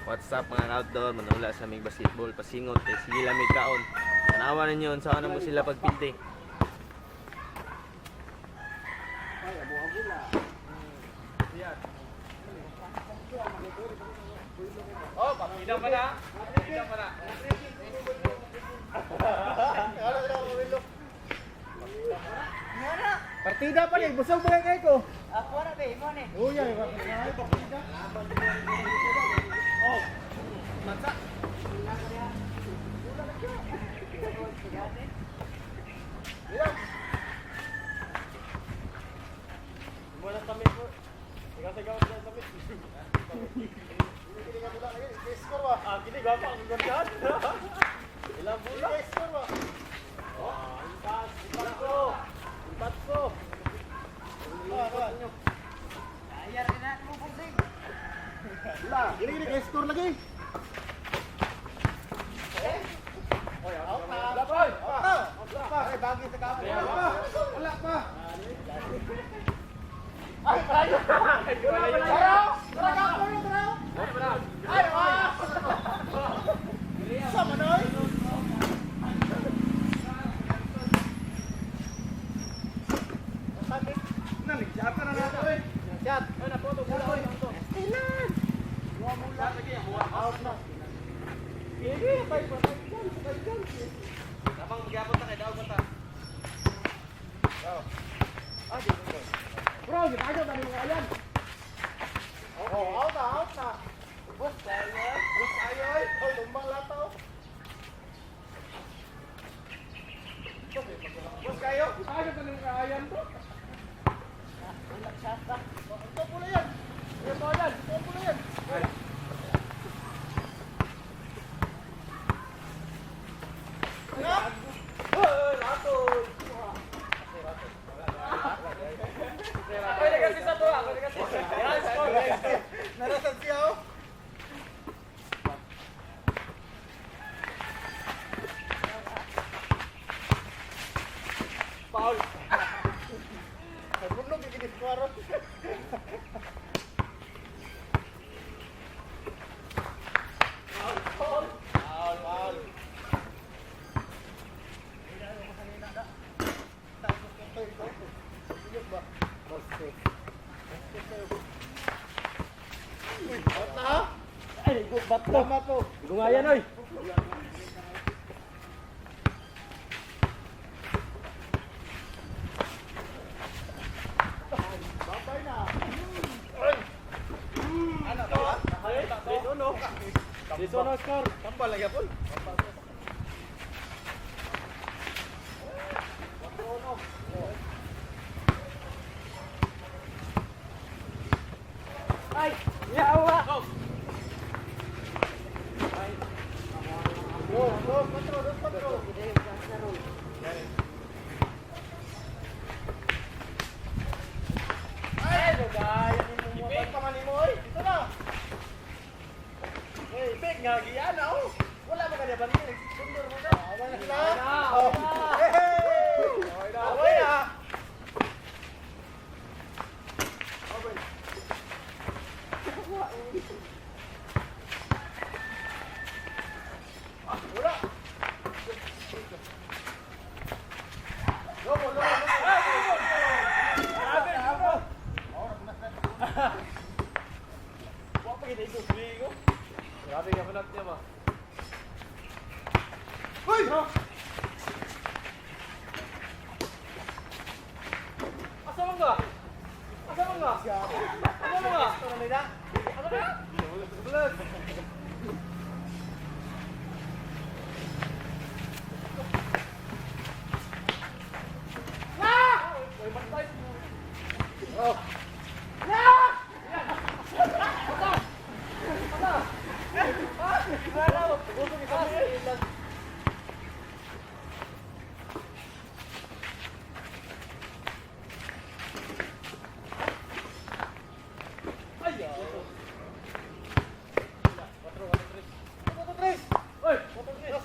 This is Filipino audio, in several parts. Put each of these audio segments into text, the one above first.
What's up mga outdoor, manula sa aming basketball, pasingot, sige lang may kaon. Tanawa ninyo, saan mo sila pagpinti. Oh, papidang pa na. Papidang pa na. Partida pa ni, busog ba kay ko? Ako na be, mo ni. Oh, yan, partida. Oh. Matsa. Wala kami po. Ikaw sa kami. Kini ka mula lagi, score ba? Ah, kini gapa ang ganyan. Ilang bola? Score ba? Oh, impas ko. Ayar na mo pusing. Wala, gini kay score lagi. Out na. Out na. Ay, bagi sa kamay. Wala pa. Ay, tayo. Ay, sama noy. Naligyat na nato eh. Chat. Ay, napoto bola oy. Ilan? Dua bola lagi, out na. Sige, patay pa. Kapang magyapon ta kay daog ta. Ah, di ko. Bro, gitago tani mga ayan. Oh, out na. Bus tayo. Oh, lumbang lataw. Bus kayo. Gitago tani mga ayan to. Wala sasa. Ito pula yan. Ito pula yan. Narasan siya oh. Paul. Nagulog yung kiniskwaro. Paul. Out na ha? Ay, bat to. Tama po. Lungayan oy. Babay na. Ano to? Dito no score. Tambal lagi po. Ay, yawa. Patro. Ay, lugayan ni mo. Ipig pa man mo oy. Dito na. Hey, ipig nga giyan oh. Wala ba kanya ba ni sundor mo na? Wala na. Oh. Hey! Away na. Wala. Lobo. Wala pa kita bigo. Grabe ka manat niya ba? Hoy! Asa man ka? Asa man ka? Ano nila? Ano ka? Bulat. Oh.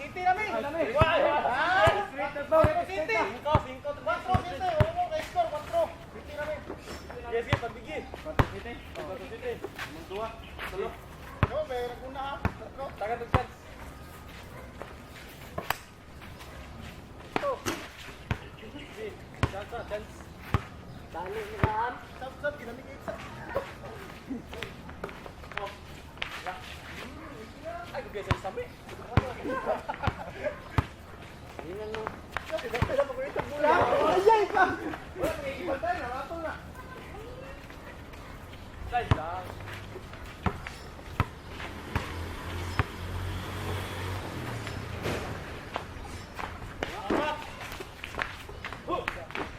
City namin. City. 4. Yes, pagbigi. 4 City. 4 City. Dua. Solo. Yo, meron ko na. Tatlo. Tagan ng chance. Ito. Sige. Chance, chance. Dali ni Ram. Sab, ginamigay sa. Ay, kung kaysa isami. Hindi na no. Pila pa ko itang bola. Ayay pa. Wala pag-iibantay na. Rato na. Slide lang.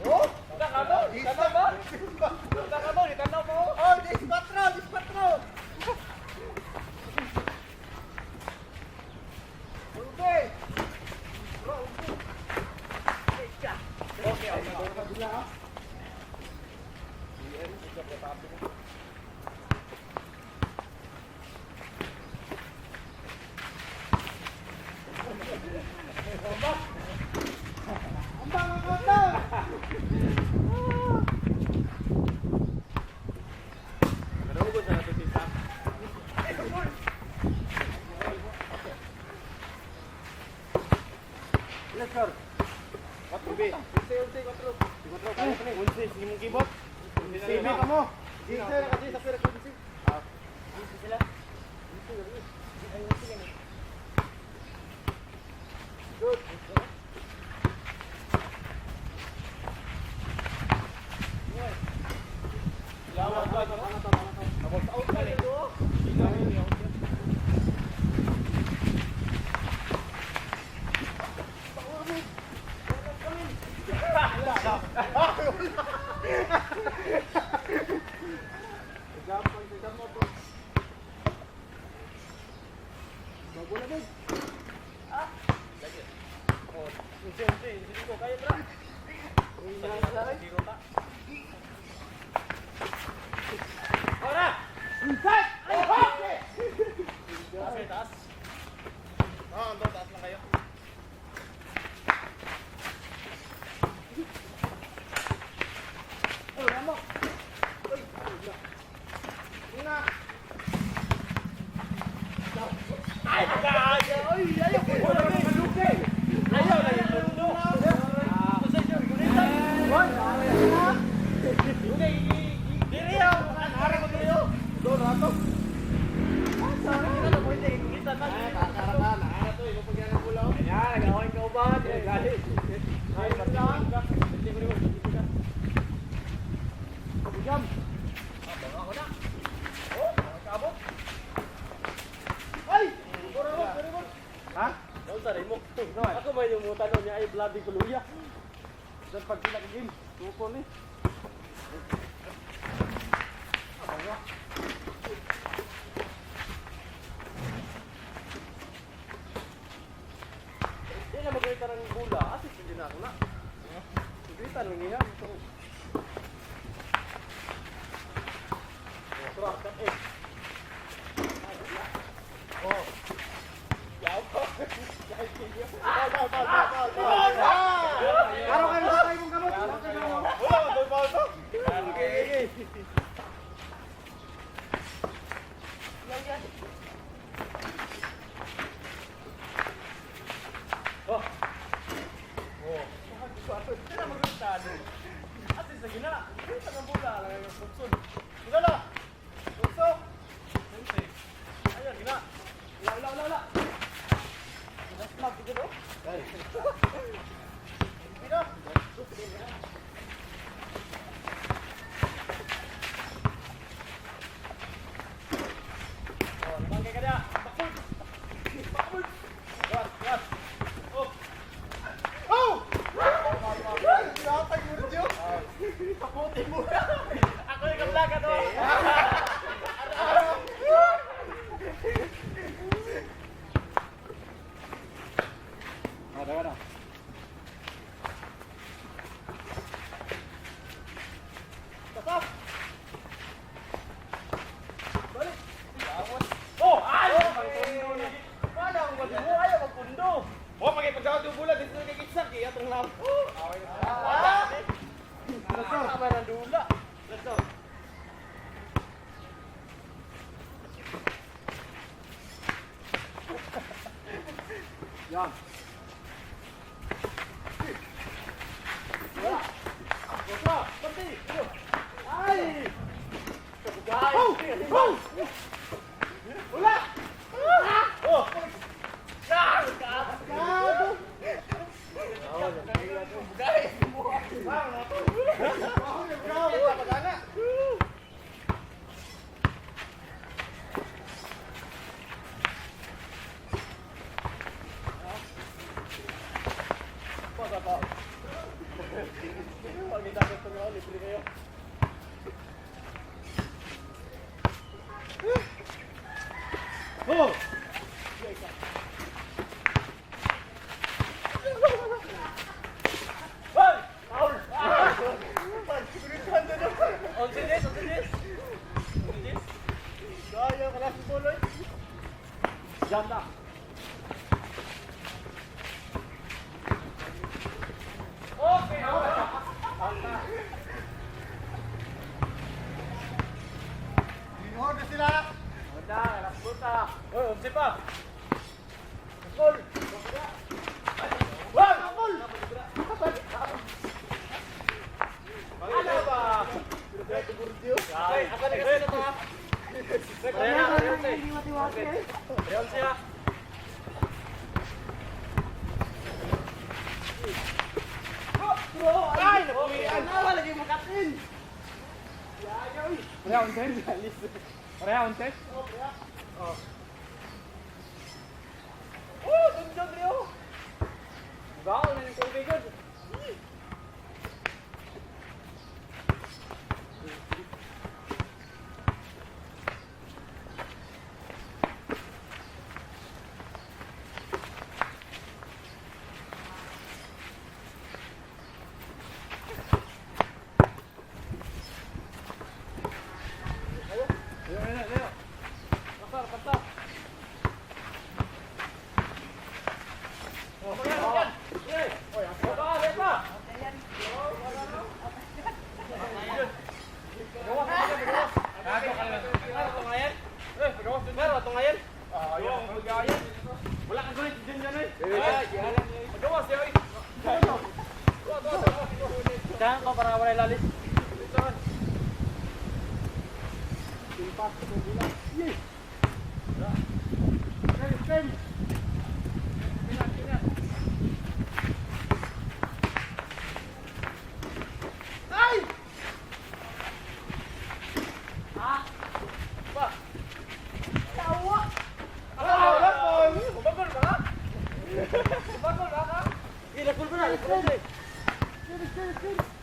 Oh! Tanaw ba? Tanaw ba? Tanaw ba? Tanaw ba? Oh, dispatro! Dispatro! Okay! Okay, okay. Kabila ha? Ang mga kota! Nanugot sa natin si Sam. Ilan score? 4B. 11, 4. Kaya pa ni. 11, sige mong keyboard. Simi ka mo! Dito na kasi sa pera ko dito. Sila. Good. Lawan ba? Tapos out ka rin. Bola din. Hindi ko kaya bra. Ora! Inside! Ay, hockey! Taas, taas. Ando, taas lang kayo. Oh, Ramo. Uy. Una. Ay, kaya! Ay, ayaw ko. Wala kang maluki. Ayaw na yung mundo. Diri yaw. Ara ko diri yaw. Do rato. Sorry, kita na pwede. Kita na. Kakarakan. Ano to, imo pagyan ng bulaw. Yan, nagawa ka ba? Gali. Ay, lang. Hindi ko rin. Jam. Ako na. Oh, kabot. Ay! Bora mo, bora mo. Ha? Daw sa mo. Ako may yung mo tanong niya ay bloody kuluya. Dan pag sila game, tuko ni. Di na magkita ng bula. Asis hindi na ako na. Magkita ng niya. Truck ka eh. Oh. Yaw ko. Karo kayo sa tayo mong gamot. Wala, doon pa ako. Okay. Oh. Oh. Kaya magkita doon. Asis na gina. Magkita ng bula lang yung putsun. Ito na. Gusto. Ayan, gina. Wala. Last lap, ito do? Pino. Oh, nabangkay ka niya. Bakul! Bakul! Gas! Oh! Oh! Sinatay mo rin yun. Pakutin mo! Ako yung kablaga to! Daga na. Yan. Wala. Wala. Pati. Ay! Oh! Oh! Wala! Oh! Gago! Oh! Diyan na. Okay. Lingon na sila! Wala, alas puta. Oy, umsi pa. Gol. Wag! Gol! Ano ba? Ay, asa ni kasi to ha? Kaya na, Real siya. Ay! Napumian! Wala lagi makatin. Pareha untes? Pareha untes? Oh. Oh, tunjong Rio. Gaw na ng tubig yun. Leo. Pasar, pasar. Oh, yan. Oy, apa? Lepa. Gawas ka, gawas. Gago ka lang. Ano to ngayon? Gawas din pero to ngayon. Yung magayon. Wala kang gulit din yan eh. Gawas ya, oy. Diyan ko para wala lalis. Timpas ko gula. Yes! Ay! Ba. Tawa! Wala po. Bagol ba ka? Bagol ba ka? Gila, bagol ba na? Sir!